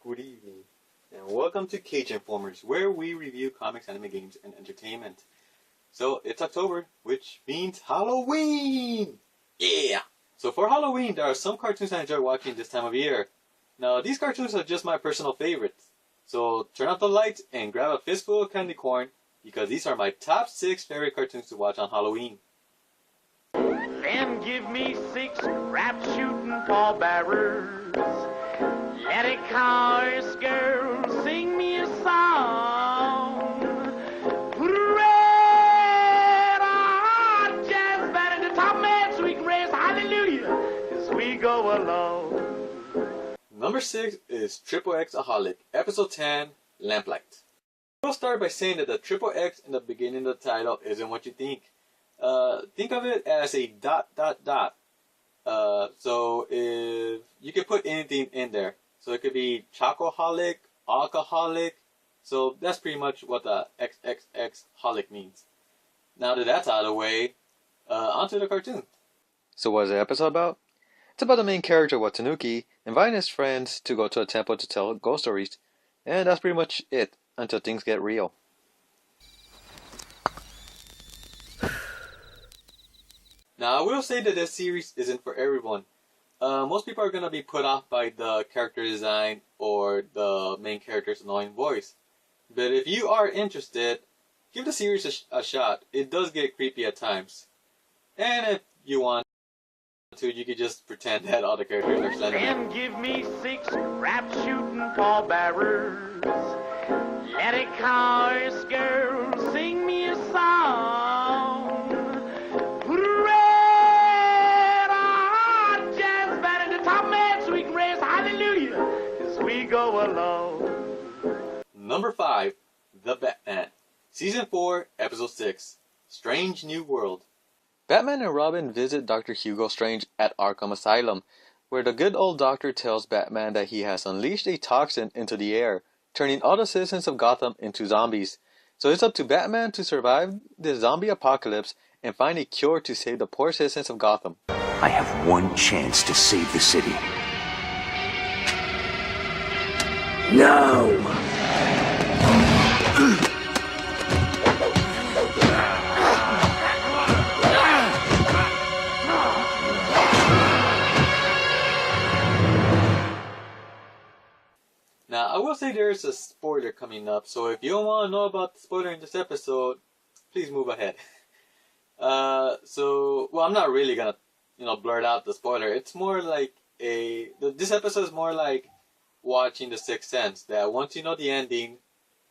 good evening, and welcome to C.A.G.E.Informers, where we review comics, anime, games, and entertainment. So, it's October, which means Halloween! Yeah! So for Halloween, there are some cartoons I enjoy watching this time of year. Now, these cartoons are just my personal favorites. So, turn out the lights and grab a fistful of candy corn, because these are my top 6 favorite cartoons to watch on Halloween. Then give me 6 rap-shooting pallbearers. Let it chorus, girl, sing me a song. Put a red hot jazz band in the top man so we can raise hallelujah as we go along. Number 6 is Xaholic, Episode 10, Lamplight. We'll start by saying that the triple X in the beginning of the title isn't what you think. Think of it as a ... So if you can put anything in there. So it could be chocoholic, alcoholic. So that's pretty much what the XXX-holic means. Now that that's out of the way, onto the cartoon. So what is the episode about? It's about the main character Watanuki inviting his friends to go to a temple to tell ghost stories. And that's pretty much it, until things get real. Now I will say that this series isn't for everyone. Most people are going to be put off by the character design or the main character's annoying voice. But if you are interested, give the series a shot. It does get creepy at times. And if you want to, you could just pretend that all the characters are Slenderman. Then give me 6 rap-shooting pallbearers. Let it chorus, girl, sing me a song. Put a red hot jazz band in the top man so we can raise hallelujah as we go along. Number 5, The Batman. Season 4, Episode 6, Strange New World. Batman and Robin visit Dr. Hugo Strange at Arkham Asylum, where the good old doctor tells Batman that he has unleashed a toxin into the air, turning all the citizens of Gotham into zombies. So it's up to Batman to survive the zombie apocalypse and find a cure to save the poor citizens of Gotham. I have one chance to save the city. No! Now, I will say there's a spoiler coming up, so if you don't want to know about the spoiler in this episode, please move ahead. I'm not really gonna, blurt out the spoiler. It's more like this episode is more like watching The Sixth Sense, that once you know the ending,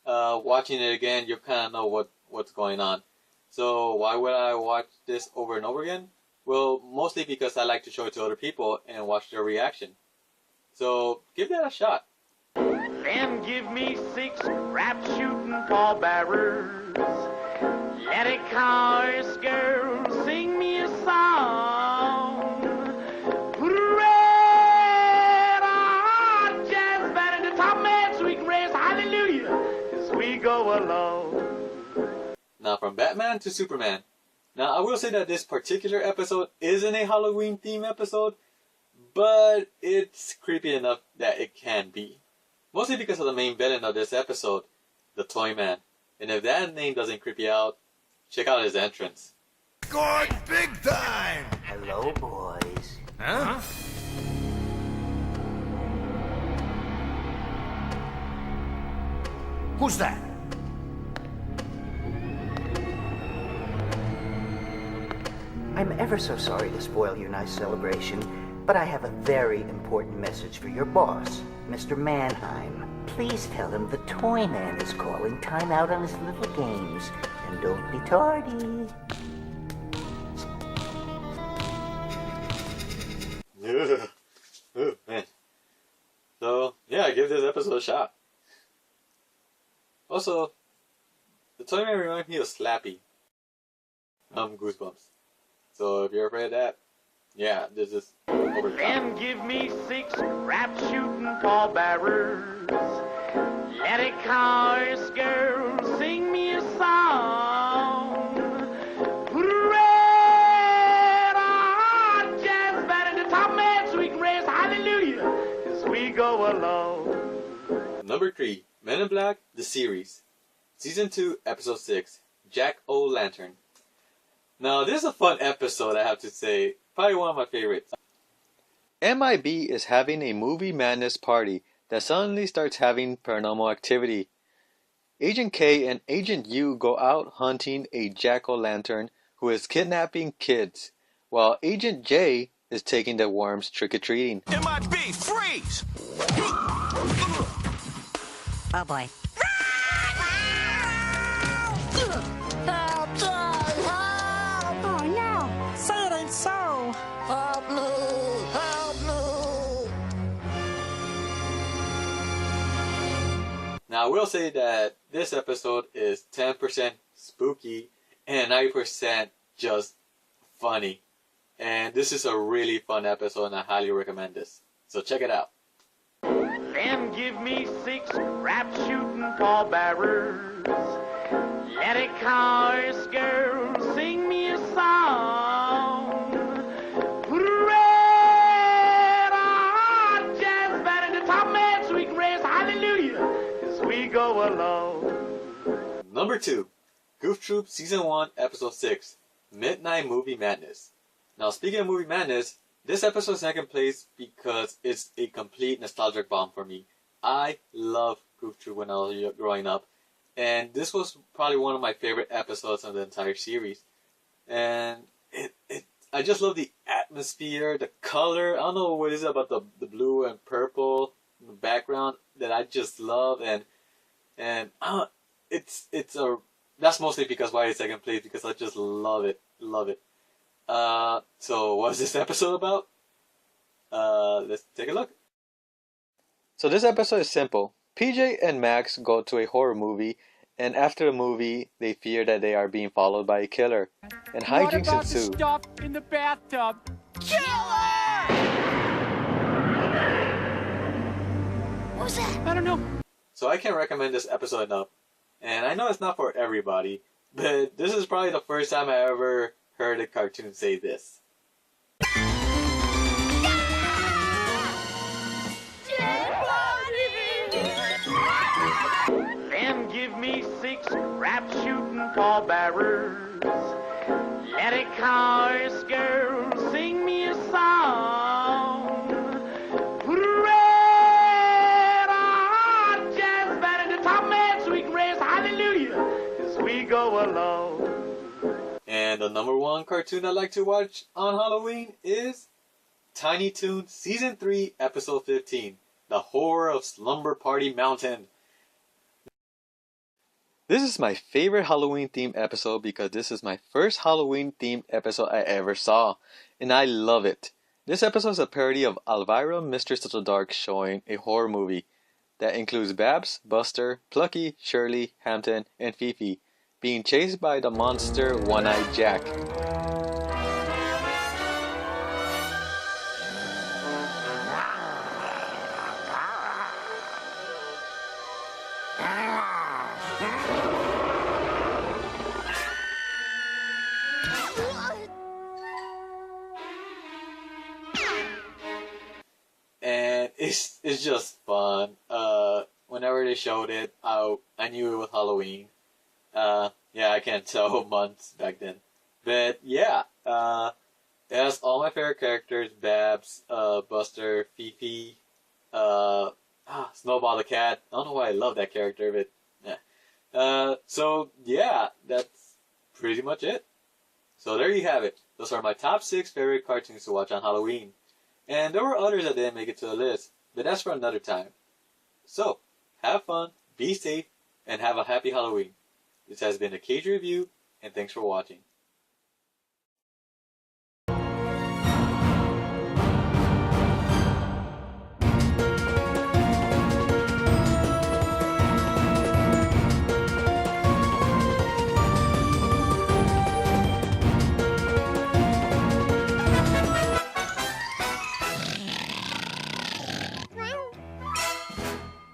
watching it again, you kind of know what's going on. So why would I watch this over and over again? Well, mostly because I like to show it to other people and watch their reaction. So give that a shot. Then give me 6 rap-shooting pallbearers. Let it chorus, girl, sing me a song. Put a red hot jazz band in the top man so we can raise hallelujah as we go along. Now from Batman to Superman. Now I will say that this particular episode isn't a Halloween theme episode, but it's creepy enough that it can be. Mostly because of the main villain of this episode, the Toyman. And if that name doesn't creep you out, check out his entrance. Scored big time! Hello, boys. Huh? Who's that? I'm ever so sorry to spoil your nice celebration, but I have a very important message for your boss, Mr. Mannheim. Please tell him the Toyman is calling time out on his little games, and don't be tardy. Man. So, yeah, give this episode a shot. Also, the Toyman reminds me of Slappy. Goosebumps. So if you're afraid of that, yeah, this is over the top. Then give me 6 rap-shooting pallbearers. Let it chorus, girl, sing me a song. Put a red hot jazz band in the top man so we can raise hallelujah as we go along. Number 3, Venom Black, the series. Season 2, Episode 6, Jack-O-Lantern. Now, this is a fun episode, I have to say. Probably one of my favorites. MIB is having a movie madness party that suddenly starts having paranormal activity. Agent K and Agent U go out hunting a jack-o'-lantern who is kidnapping kids, while Agent J is taking the worms trick-or-treating. MIB, freeze! Oh boy. Oh no! Say it ain't so! Help me! Help me! Now, I will say that this episode is 10% spooky and 90% just funny. And this is a really fun episode and I highly recommend this. So check it out. Then give me 6 rap-shooting pallbearers. Let a chorus girl sing me a song. Put a red hot jazz band in the top man so we can raise hallelujah as we go along. Number 2, Goof Troop Season 1, Episode 6, Midnight Movie Madness. Now, speaking of movie madness, this episode is second place because it's a complete nostalgic bomb for me. I love Goof Troop when I was growing up, and this was probably one of my favorite episodes of the entire series. And I just love the atmosphere, the color. I don't know what it is about the blue and purple in the background that I just love, and that's mostly because why it's second place, because I just love it. So what's this episode about? Let's take a look. So this episode is simple. PJ and Max go to a horror movie, and after the movie, they fear that they are being followed by a killer, and hijinks ensue. Stuff in the bathtub? Killer! What was that? I don't know. So I can't recommend this episode enough, and I know it's not for everybody, but this is probably the first time I ever heard a cartoon say this. Then give me 6 rap-shooting pallbearers. Let a chorus girl sing me a song. Put a red hot jazz band in the top man so we can raise hallelujah as we go along. And the number 1 cartoon I like to watch on Halloween is Tiny Toons Season 3, Episode 15, The Horror of Slumber Party Mountain. This is my favorite Halloween themed episode because this is my first Halloween themed episode I ever saw, and I love it. This episode is a parody of Elvira, Mistress of the Dark, showing a horror movie that includes Babs, Buster, Plucky, Shirley, Hampton, and Fifi being chased by the monster One-Eyed Jack. And it's just fun. Whenever they showed it, I knew it was Halloween. Yeah, I can't tell months back then. But yeah, it has all my favorite characters: Babs, Buster, Fifi, Snowball the cat. I don't know why I love that character, but yeah. So yeah, that's pretty much it. So there you have it. Those are my top 6 favorite cartoons to watch on Halloween. And there were others that didn't make it to the list, but that's for another time. So, have fun, be safe, and have a happy Halloween. This has been a C.A.G.E.Review, and thanks for watching.